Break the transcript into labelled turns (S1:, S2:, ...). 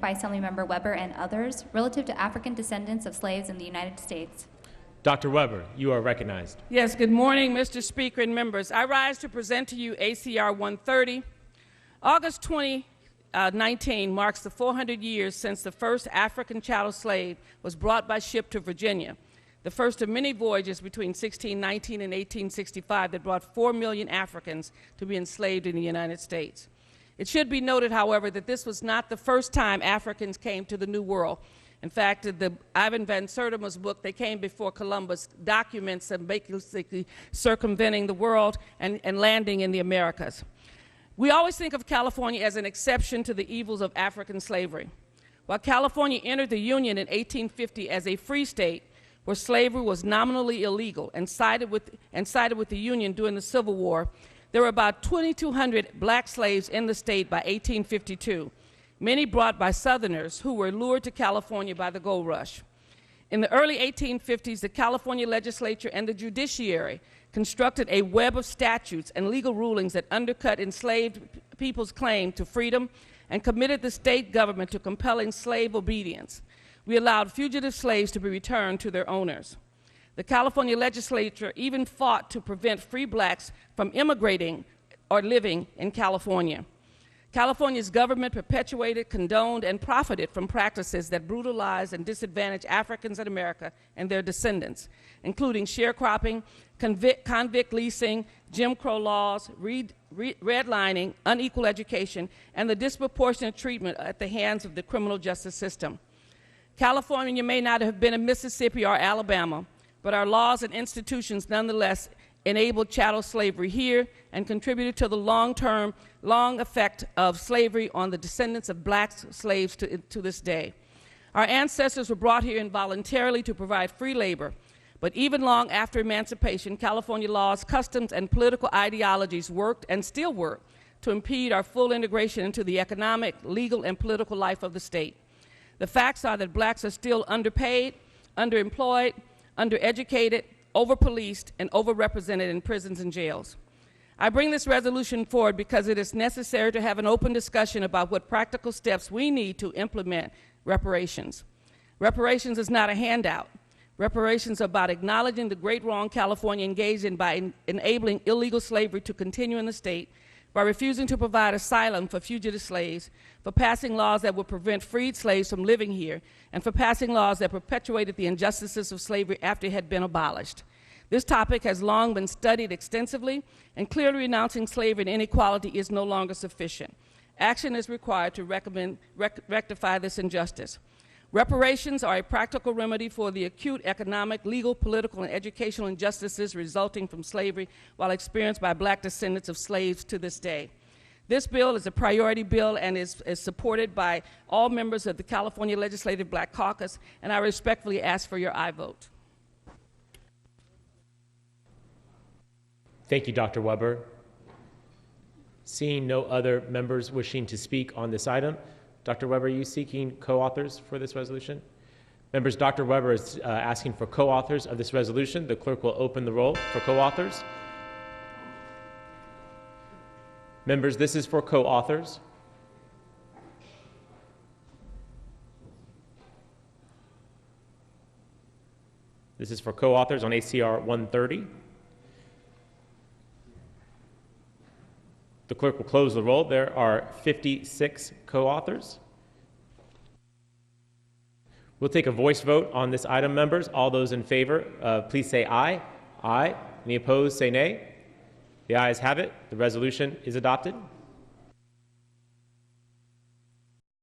S1: introduced by Assemblymember Weber and others relative to African descendants of slaves in the United States.
S2: Dr. Weber, you are recognized.
S3: Yes, good morning, Mr. Speaker and members. I rise to present to you ACR 130. August 2019 marks the 400 years since the first African chattel slave was brought by ship to Virginia, the first of many voyages between 1619 and 1865 that brought 4 million Africans to be enslaved in the United States. It should be noted, however, that this was not the first time Africans came to the New World. In fact, the Ivan van Sertima's book, They Came Before Columbus, documents them basically circumventing the world and landing in the Americas. We always think of California as an exception to the evils of African slavery. While California entered the Union in 1850 as a free state where slavery was nominally illegal and sided with the Union during the Civil War, there were about 2,200 black slaves in the state by 1852, many brought by Southerners who were lured to California by the gold rush. In the early 1850s, the California legislature and the judiciary constructed a web of statutes and legal rulings that undercut enslaved people's claim to freedom and committed the state government to compelling slave obedience. We allowed fugitive slaves to be returned to their owners. The California legislature even fought to prevent free blacks from immigrating or living in California. California's government perpetuated, condoned, and profited from practices that brutalized and disadvantaged Africans in America and their descendants, including sharecropping, convict leasing, Jim Crow laws, redlining, unequal education, and the disproportionate treatment at the hands of the criminal justice system. California may not have been in Mississippi or Alabama, but our laws and institutions nonetheless enabled chattel slavery here and contributed to the long effect of slavery on the descendants of black slaves to this day. Our ancestors were brought here involuntarily to provide free labor, but even long after emancipation, California laws, customs, and political ideologies worked and still work to impede our full integration into the economic, legal, and political life of the state. The facts are that blacks are still underpaid, underemployed, undereducated, over-policed, and overrepresented in prisons and jails. I bring this resolution forward because it is necessary to have an open discussion about what practical steps we need to implement reparations. Reparations is not a handout. Reparations are about acknowledging the great wrong California engaged in by enabling illegal slavery to continue in the state, by refusing to provide asylum for fugitive slaves, for passing laws that would prevent freed slaves from living here, and for passing laws that perpetuated the injustices of slavery after it had been abolished. This topic has long been studied extensively, and clearly renouncing slavery and inequality is no longer sufficient. Action is required to rectify this injustice. Reparations are a practical remedy for the acute economic, legal, political, and educational injustices resulting from slavery while experienced by black descendants of slaves to this day. This bill is a priority bill and is supported by all members of the California Legislative Black Caucus, and I respectfully ask for your aye vote.
S2: Thank you, Dr. Weber. Seeing no other members wishing to speak on this item, Dr. Weber, are you seeking co-authors for this resolution? Members, Dr. Weber is asking for co-authors of this resolution. The clerk will open the roll for co-authors. Members, this is for co-authors. This is for co-authors on ACR 130. The clerk will close the roll. There are 56 co-authors. We'll take a voice vote on this item, members. All those in favor, please say aye. Aye. Any opposed, say nay. The ayes have it. The resolution is adopted.